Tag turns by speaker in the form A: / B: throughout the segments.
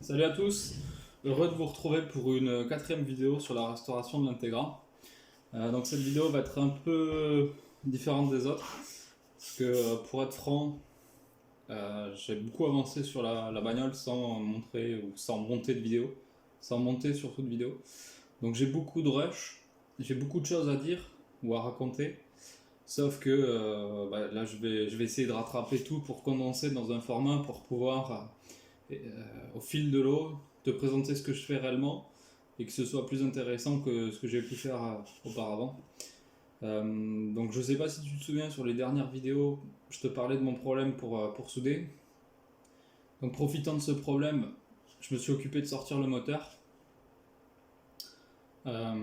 A: Salut à tous, heureux de vous retrouver pour une quatrième vidéo sur la restauration de l'Integra. Donc cette vidéo va être un peu différente des autres, parce que pour être franc, j'ai beaucoup avancé sur la bagnole sans montrer ou sans monter de vidéo, sans monter surtout de vidéo. Donc j'ai beaucoup de rush, j'ai beaucoup de choses à dire ou à raconter, sauf que là je vais essayer de rattraper tout pour condenser dans un format pour pouvoir au fil de l'eau, te présenter ce que je fais réellement et que ce soit plus intéressant que ce que j'ai pu faire auparavant. Donc je sais pas si tu te souviens, sur les dernières vidéos, je te parlais de mon problème pour souder. Donc profitant de ce problème, je me suis occupé de sortir le moteur. Euh,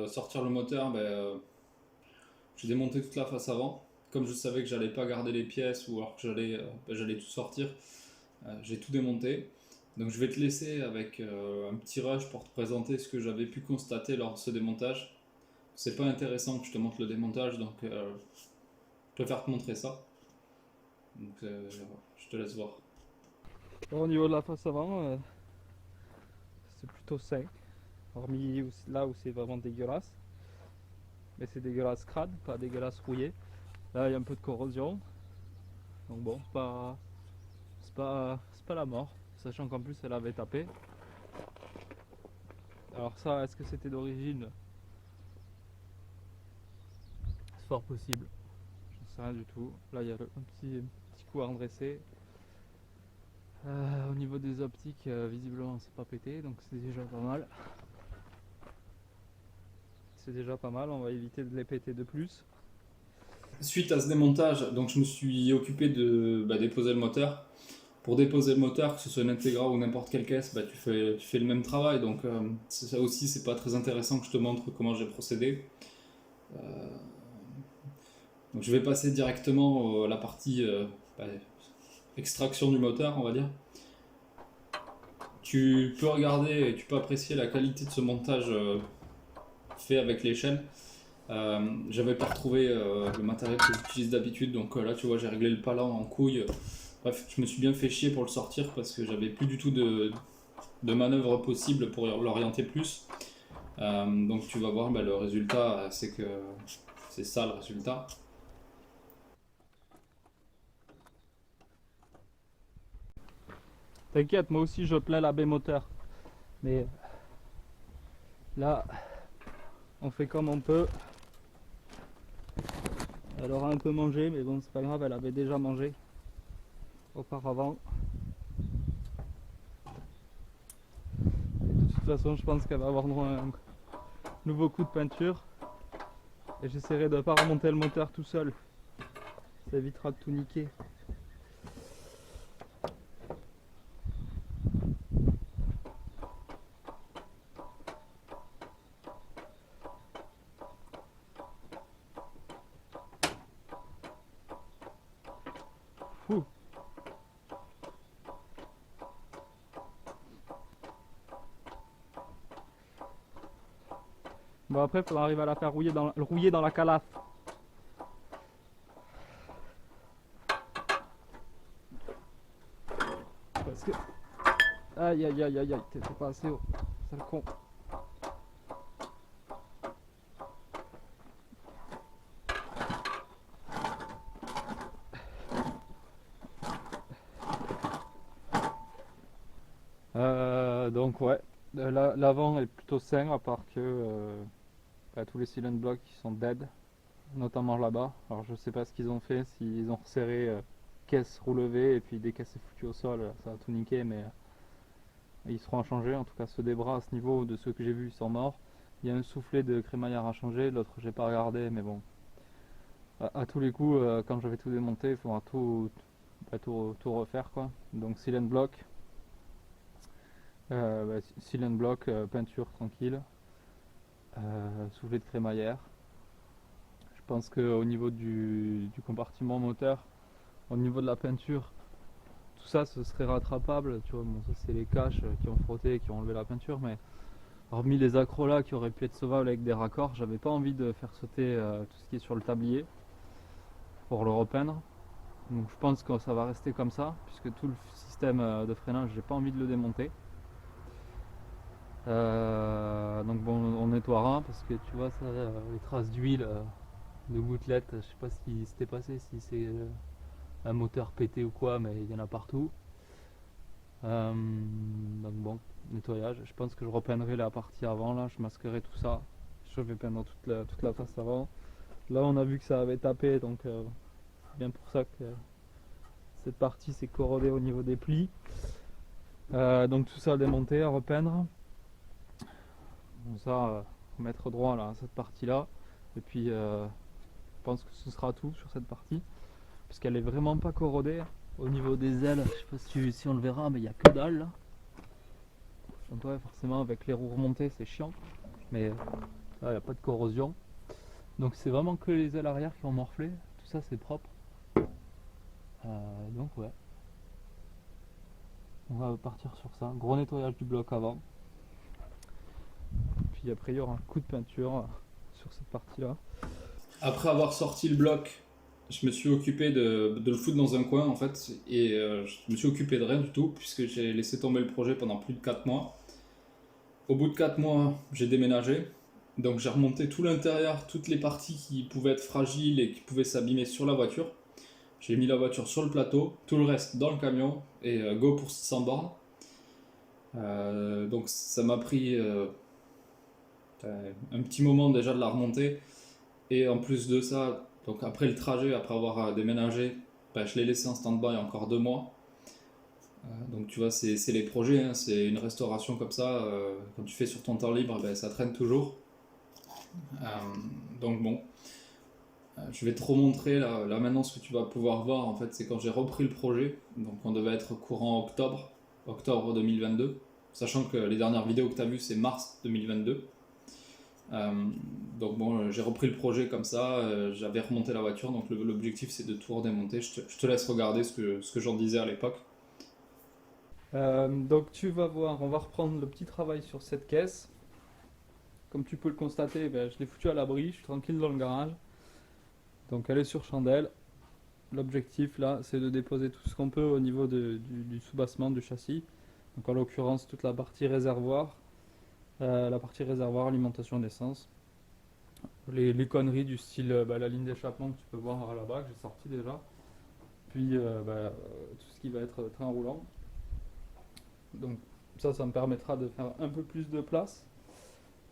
A: Sortir le moteur, j'ai démonté toute la face avant. Comme je savais que j'allais pas garder les pièces ou alors que j'allais tout sortir, j'ai tout démonté. Donc je vais te laisser avec un petit rush pour te présenter ce que j'avais pu constater lors de ce démontage. C'est pas intéressant que je te montre le démontage, donc je préfère te montrer ça. Donc je te laisse voir.
B: Au niveau de la face avant, c'est plutôt sain, hormis là où c'est vraiment dégueulasse. Mais c'est dégueulasse crade, pas dégueulasse rouillé. Là, il y a un peu de corrosion. Donc bon, c'est pas la mort. Sachant qu'en plus, elle avait tapé. Alors ça, est-ce que c'était d'origine? C'est fort possible. Je sais rien du tout. Là, il y a un petit coup à redresser. Au niveau des optiques, visiblement, c'est pas pété, donc c'est déjà pas mal. C'est déjà pas mal, on va éviter de les péter de plus.
A: Suite à ce démontage, donc je me suis occupé de déposer le moteur. Pour déposer le moteur, que ce soit une Integra ou n'importe quelle caisse, tu fais le même travail. Donc ça aussi, c'est pas très intéressant que je te montre comment j'ai procédé. Donc je vais passer directement à la partie bah, extraction du moteur, on va dire. Tu peux regarder et tu peux apprécier la qualité de ce montage fait avec les chaînes. J'avais pas retrouvé le matériel que j'utilise d'habitude, donc là tu vois j'ai réglé le palan en couille. Bref, je me suis bien fait chier pour le sortir parce que j'avais plus du tout de manœuvre possible pour l'orienter plus. Donc tu vas voir le résultat, c'est que c'est ça le résultat.
B: T'inquiète, moi aussi je plains la baie moteur. Mais là, on fait comme on peut. Elle aura un peu mangé, mais bon, c'est pas grave, elle avait déjà mangé auparavant. Et de toute façon, je pense qu'elle va avoir droit à un nouveau coup de peinture. Et j'essaierai de ne pas remonter le moteur tout seul. Ça évitera de tout niquer. Fou. Bon, après, il faudra arriver à la faire rouiller dans la calafe. Parce que. Aïe aïe aïe aïe aïe, t'es pas assez haut. C'est le con. Donc, ouais. L'avant est plutôt sain, à part que tous les cylinder blocks qui sont dead, notamment là-bas. Alors, je sais pas ce qu'ils ont fait, s'ils ont resserré caisse roulevée et puis dès qu'elle s'est foutue au sol, ça a tout niqué, mais ils seront à changer. En tout cas, ceux des bras à ce niveau, de ceux que j'ai vus, ils sont morts. Il y a un soufflet de crémaillère à changer, l'autre j'ai pas regardé, mais bon. À tous les coups, quand je vais tout démonter, il faudra tout refaire quoi. Donc cylinder block, cylinder block, peinture tranquille, soufflet de crémaillère. Je pense qu'au niveau du compartiment moteur, au niveau de la peinture, tout ça ce serait rattrapable. Tu vois, bon, ça c'est les caches qui ont frotté, qui ont enlevé la peinture, mais hormis les accros là qui auraient pu être sauvables avec des raccords, j'avais pas envie de faire sauter tout ce qui est sur le tablier pour le repeindre. Donc je pense que ça va rester comme ça, puisque tout le système de freinage, j'ai pas envie de le démonter. Donc bon, on nettoiera parce que tu vois ça, les traces d'huile, de gouttelettes, je sais pas ce qui s'était passé, si c'est un moteur pété ou quoi, mais il y en a partout. Donc bon, nettoyage. Je pense que je repeindrai la partie avant là, je masquerai tout ça. Je vais peindre toute la face avant. Là on a vu que ça avait tapé, donc c'est bien pour ça que cette partie s'est corrodée au niveau des plis. Donc tout ça à démonter, à repeindre. Bon, ça, remettre droit là, cette partie là. Et puis je pense que ce sera tout sur cette partie. Puisqu'elle est vraiment pas corrodée. Au niveau des ailes, je sais pas si on le verra, mais il n'y a que dalle là. Donc ouais, forcément avec les roues remontées c'est chiant. Mais là il n'y a pas de corrosion. Donc c'est vraiment que les ailes arrière qui ont morflé. Tout ça c'est propre. Donc ouais. On va partir sur ça. Gros nettoyage du bloc avant. Puis après il y aura un coup de peinture sur cette partie là.
A: Après avoir sorti le bloc, je me suis occupé de le foutre dans un coin en fait, et je me suis occupé de rien du tout, puisque j'ai laissé tomber le projet pendant plus de 4 mois. Au bout de 4 mois, j'ai déménagé, donc j'ai remonté tout l'intérieur, toutes les parties qui pouvaient être fragiles et qui pouvaient s'abîmer sur la voiture. J'ai mis la voiture sur le plateau, tout le reste dans le camion, et go pour 600 bornes. Donc ça m'a pris un petit moment déjà de la remonter. Et en plus de ça, donc après le trajet, après avoir déménagé, bah, je l'ai laissé en stand-by encore 2 mois. Donc tu vois, c'est les projets, hein, c'est une restauration comme ça. Quand tu fais sur ton temps libre, bah, ça traîne toujours. Euh, donc bon, je vais te remontrer là maintenant ce que tu vas pouvoir voir. En fait, c'est quand j'ai repris le projet. Donc on devait être courant octobre 2022. Sachant que les dernières vidéos que tu as vues, c'est mars 2022. Euh, donc bon, j'ai repris le projet comme ça, j'avais remonté la voiture, donc l'objectif c'est de tout redémonter. Je te laisse regarder ce que j'en disais à l'époque.
B: Donc tu vas voir, on va reprendre le petit travail sur cette caisse. Comme tu peux le constater, ben, je l'ai foutu à l'abri, je suis tranquille dans le garage. Donc elle est sur chandelle. L'objectif là, c'est de déposer tout ce qu'on peut au niveau du soubassement du châssis. Donc en l'occurrence toute la partie réservoir, alimentation d'essence. Les conneries du style la ligne d'échappement que tu peux voir là-bas, que j'ai sorti déjà. Puis tout ce qui va être train roulant. Donc ça me permettra de faire un peu plus de place.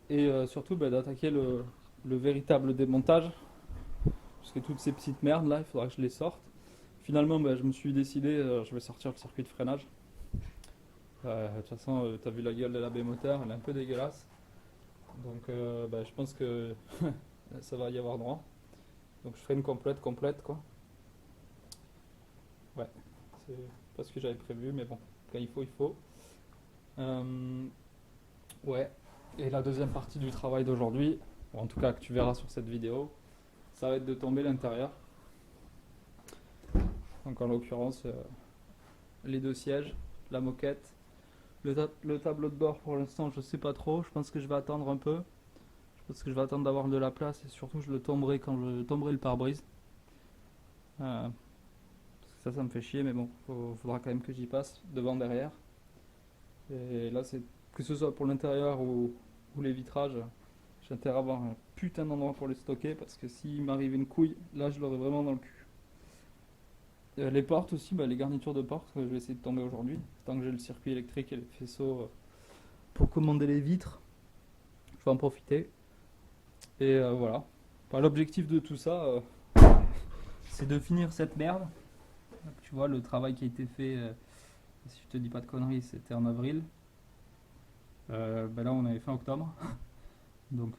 B: Et surtout d'attaquer le véritable démontage. Parce que toutes ces petites merdes là, il faudra que je les sorte. Finalement, je me suis décidé, je vais sortir le circuit de freinage. De toute façon, tu as vu la gueule de la B-moteur, elle est un peu dégueulasse. Donc je pense que ça va y avoir droit. Donc je ferai une complète quoi. Ouais, c'est pas ce que j'avais prévu, mais bon, quand il faut, il faut. Ouais, et la deuxième partie du travail d'aujourd'hui, ou en tout cas que tu verras sur cette vidéo, ça va être de tomber l'intérieur. Donc en l'occurrence, les deux sièges, la moquette, le tableau de bord pour l'instant je sais pas trop, je pense que je vais attendre un peu. Je pense que je vais attendre d'avoir de la place et surtout je le tomberai quand je tomberai le pare-brise. Ça me fait chier mais bon, faudra quand même que j'y passe, devant, derrière. Et là c'est que ce soit pour l'intérieur ou les vitrages, j'ai intérêt à avoir un putain d'endroit pour les stocker parce que s'il m'arrive une couille, là je l'aurai vraiment dans le cul. Les portes aussi, les garnitures de portes, je vais essayer de tomber aujourd'hui, tant que j'ai le circuit électrique et les faisceaux pour commander les vitres, je vais en profiter. Et voilà. L'objectif de tout ça, c'est de finir cette merde. Tu vois, le travail qui a été fait, si je te dis pas de conneries, c'était en avril. Là, on avait fin octobre. Donc,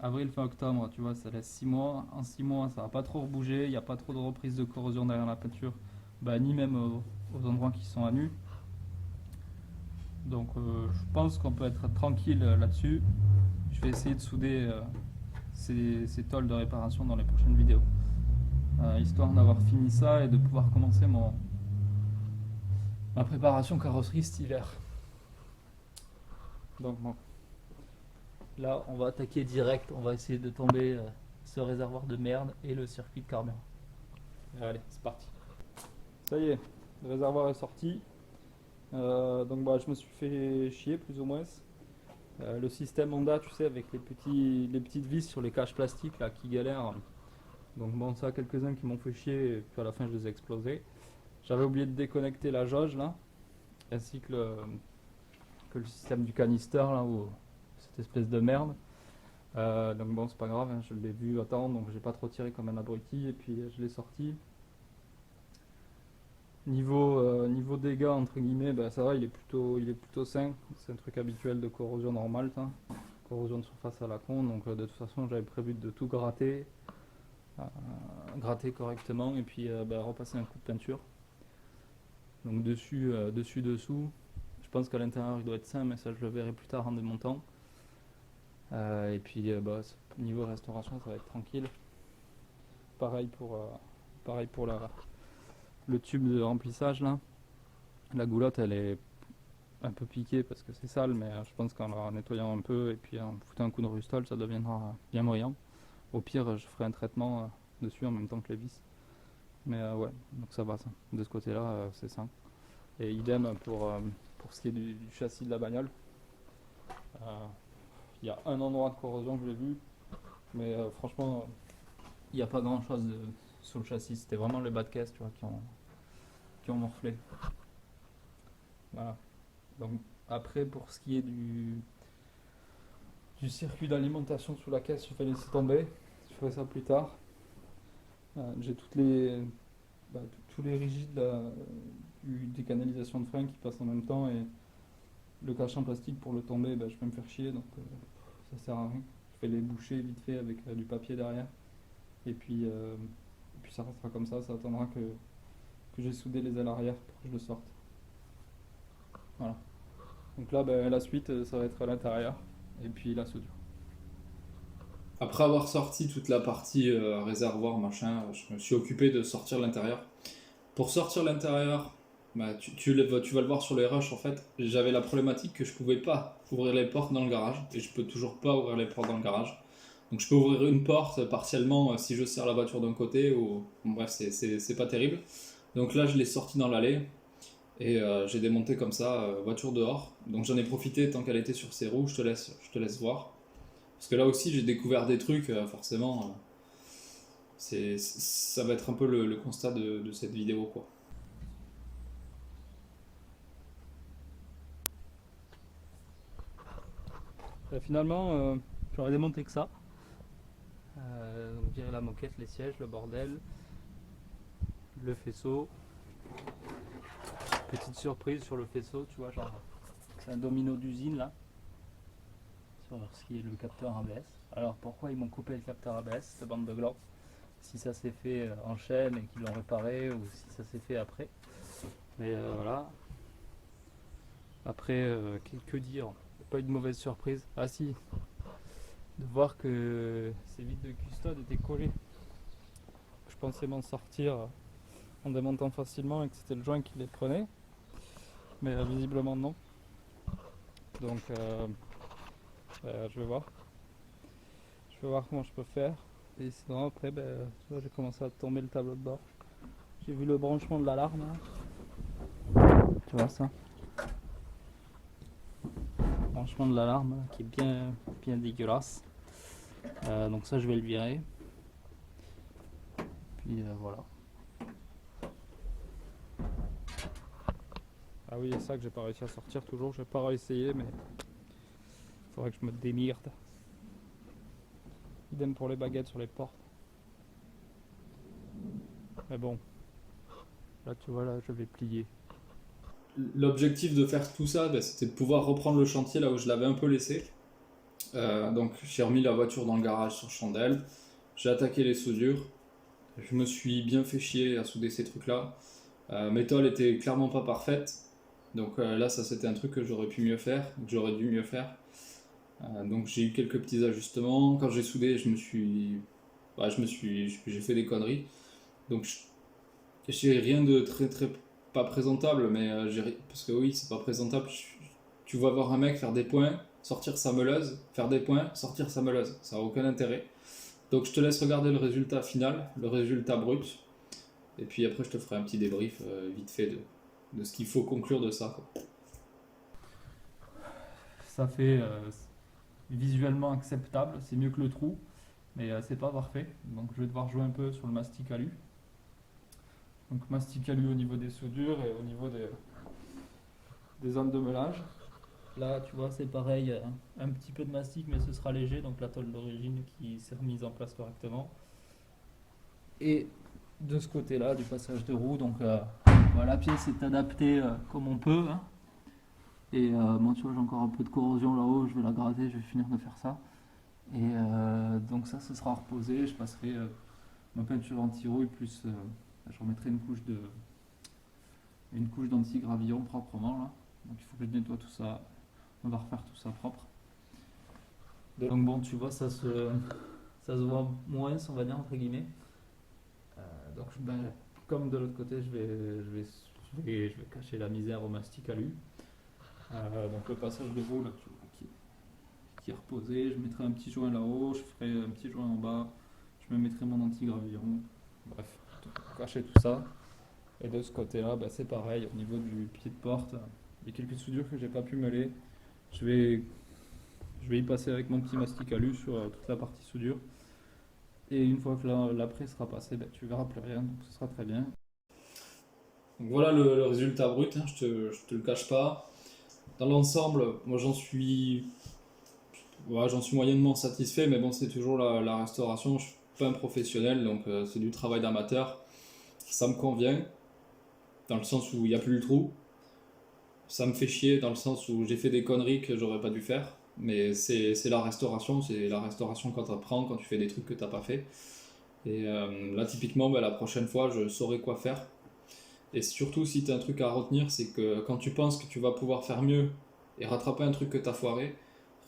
B: avril, fin octobre, tu vois, ça laisse 6 mois. En 6 mois, ça va pas trop rebouger. Il n'y a pas trop de reprise de corrosion derrière la peinture, ni même aux endroits qui sont à nu. Donc, je pense qu'on peut être tranquille là-dessus. Je vais essayer de souder ces tôles de réparation dans les prochaines vidéos. Histoire d'avoir fini ça et de pouvoir commencer ma préparation carrosserie cet hiver. Donc bon. Là, on va attaquer direct, on va essayer de tomber ce réservoir de merde et le circuit de carburant. Allez, c'est parti. Ça y est, le réservoir est sorti. Donc bah, je me suis fait chier plus ou moins. Le système Honda, tu sais, avec les petites vis sur les caches plastiques là qui galèrent. Donc bon, ça, quelques-uns qui m'ont fait chier et puis à la fin je les ai explosés. J'avais oublié de déconnecter la jauge là, ainsi que le système du canister là, ou cette espèce de merde. Donc bon, c'est pas grave, hein, je l'ai vu à temps, donc j'ai pas trop tiré comme un abruti et puis je l'ai sorti. Niveau dégâts entre guillemets, bah, ça va, il est plutôt sain. C'est un truc habituel de corrosion normale, ça. Corrosion de surface à la con, donc de toute façon j'avais prévu de tout gratter, gratter correctement et puis bah, repasser un coup de peinture. Donc dessous. Je pense qu'à l'intérieur il doit être sain, mais ça je le verrai plus tard en démontant. Et puis bah, niveau restauration ça va être tranquille. Pareil pour le tube de remplissage là. La goulotte elle est un peu piquée parce que c'est sale, mais je pense qu'en la nettoyant un peu et puis en foutant un coup de rustol ça deviendra bien brillant. Au pire je ferai un traitement dessus en même temps que les vis. Mais ouais, donc ça va ça. De ce côté là c'est sain. Et idem pour ce qui est du châssis de la bagnole. Il y a un endroit de corrosion que j'ai vu, mais franchement, il n'y a pas grand chose sur le châssis. C'était vraiment les bas de caisse, tu vois, qui ont morflé. Voilà. Donc après, pour ce qui est du circuit d'alimentation sous la caisse, je vais laisser tomber. Je ferai ça plus tard. J'ai tous les rigides là, des canalisations de frein qui passent en même temps et le cache en plastique pour le tomber, bah, je vais me faire chier, donc ça sert à rien. Je vais les boucher vite fait avec du papier derrière. Et puis ça restera comme ça attendra que j'ai soudé les ailes arrière pour que je le sorte. Voilà. Donc là, bah, la suite, ça va être à l'intérieur. Et puis la soudure.
A: Après avoir sorti toute la partie réservoir, machin, je me suis occupé de sortir l'intérieur. Pour sortir l'intérieur, bah, tu vas le voir sur les rushs en fait. J'avais la problématique que je pouvais pas ouvrir les portes dans le garage. Et je peux toujours pas ouvrir les portes dans le garage. Donc je peux ouvrir une porte partiellement si je serre la voiture d'un côté. Ou... Bon, bref, c'est pas terrible. Donc là, je l'ai sorti dans l'allée. Et j'ai démonté comme ça, voiture dehors. Donc j'en ai profité tant qu'elle était sur ses roues. Je te laisse voir. Parce que là aussi, j'ai découvert des trucs, forcément. Ça va être un peu le constat de cette vidéo, quoi.
B: Finalement, j'aurais démonté que ça. Donc virer la moquette, les sièges, le bordel, le faisceau. Petite surprise sur le faisceau, tu vois, genre c'est un domino d'usine là, sur ce qui est le capteur ABS. Alors pourquoi ils m'ont coupé le capteur ABS, cette bande de gland? Si ça s'est fait en chaîne et qu'ils l'ont réparé ou si ça s'est fait après. Mais voilà. Après, que dire? Pas eu de mauvaise surprise. Ah si, de voir que ces vides de custode étaient collées. Je pensais m'en sortir en démontant facilement et que c'était le joint qui les prenait. Mais visiblement non. Donc je vais voir. Je vais voir comment je peux faire. Et sinon après tu vois, j'ai commencé à tomber le tableau de bord. J'ai vu le branchement de l'alarme là. Tu vois ça? Branchement de l'alarme là, qui est bien dégueulasse. Donc ça je vais le virer. Puis voilà. Ah oui, c'est ça que j'ai pas réussi à sortir toujours. J'ai pas réessayé, mais il faudrait que je me démerde. Idem pour les baguettes sur les portes. Mais bon, là tu vois, là je vais plier.
A: L'objectif de faire tout ça, bah, c'était de pouvoir reprendre le chantier là où je l'avais un peu laissé. Donc j'ai remis la voiture dans le garage sur chandelle. J'ai attaqué les soudures. Je me suis bien fait chier à souder ces trucs là. Mes tôles étaient clairement pas parfaites. Donc là, ça c'était un truc que j'aurais pu mieux faire, que j'aurais dû mieux faire. Donc j'ai eu quelques petits ajustements. Quand j'ai soudé, j'ai fait des conneries. Donc j'ai rien de très pas présentable, mais parce que oui, c'est pas présentable. Tu vas voir un mec faire des points, sortir sa meuleuse, faire des points, sortir sa meuleuse. Ça n'a aucun intérêt. Donc je te laisse regarder le résultat final, le résultat brut. Et puis après, je te ferai un petit débrief vite fait de ce qu'il faut conclure de ça, quoi.
B: Ça fait visuellement acceptable, c'est mieux que le trou, mais c'est pas parfait. Donc je vais devoir jouer un peu sur le mastic alu. Donc mastic alu au niveau des soudures et au niveau des zones de meulage. Là, tu vois, c'est pareil, un petit peu de mastic, mais ce sera léger, donc la tôle d'origine qui s'est remise en place correctement. Et de ce côté-là, du passage de roue, donc voilà, la pièce est adaptée comme on peut, hein. Et bon, tu vois, j'ai encore un peu de corrosion là-haut, je vais la gratter, je vais finir de faire ça. Et donc ça, ce sera reposé, je passerai ma peinture anti-rouille, plus je remettrai une couche d'anti-gravillon proprement là. Donc il faut que je nettoie tout ça, on va refaire tout ça propre. Donc bon, tu vois, ça se voit moins, on va dire, entre guillemets. Donc ben, comme de l'autre côté, je vais cacher la misère au mastic alu. Donc le passage de roue là, tu vois, qui est reposé, je mettrai un petit joint là-haut, je ferai un petit joint en bas, je me mettrai mon anti-gravillon. Bref, pour cacher tout ça. Et de ce côté-là, bah, c'est pareil, au niveau du pied de porte, il y a quelques soudures que j'ai pas pu meuler. Je vais, je vais y passer avec mon petit mastic alu sur toute la partie soudure. Et une fois que l'après sera passé, bah, tu verras plus rien, donc ce sera très bien.
A: Donc voilà le résultat brut, hein, je te le cache pas. Dans l'ensemble, moi j'en suis moyennement satisfait, mais bon, c'est toujours la restauration. Je suis pas un professionnel, donc c'est du travail d'amateur. Ça me convient, dans le sens où il n'y a plus le trou. Ça me fait chier, dans le sens où j'ai fait des conneries que j'aurais pas dû faire. Mais c'est la restauration, quand tu apprends, quand tu fais des trucs que t'as pas fait. Et là, typiquement, bah, la prochaine fois, je saurai quoi faire. Et surtout, si tu as un truc à retenir, c'est que quand tu penses que tu vas pouvoir faire mieux et rattraper un truc que tu as foiré,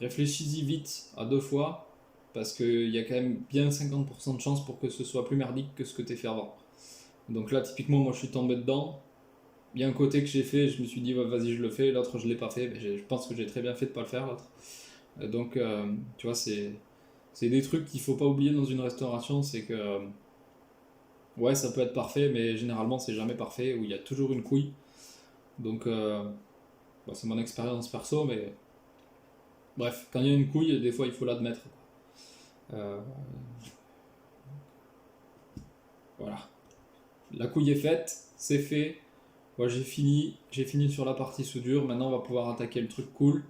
A: réfléchis-y vite à deux fois, parce qu'il y a quand même bien 50% de chance pour que ce soit plus merdique que ce que tu as fait avant. Donc là, typiquement, moi je suis tombé dedans. Il y a un côté que j'ai fait, je me suis dit, ouais, vas-y, je le fais, l'autre, je l'ai pas fait. Mais je pense que j'ai très bien fait de pas le faire, l'autre. Donc, tu vois, c'est des trucs qu'il faut pas oublier dans une restauration, c'est que ouais, ça peut être parfait, mais généralement c'est jamais parfait, où il y a toujours une couille. Donc, bah, c'est mon expérience perso, mais bref, quand il y a une couille, des fois il faut l'admettre, quoi. Voilà. La couille est faite, c'est fait. Moi j'ai fini sur la partie soudure. Maintenant on va pouvoir attaquer le truc cool.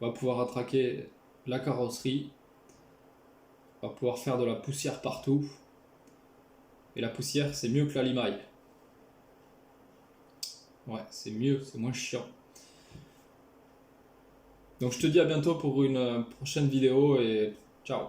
A: On va pouvoir attaquer la carrosserie. On va pouvoir faire de la poussière partout. Et la poussière c'est mieux que la limaille. Ouais, c'est mieux, c'est moins chiant. Donc je te dis à bientôt pour une prochaine vidéo et ciao.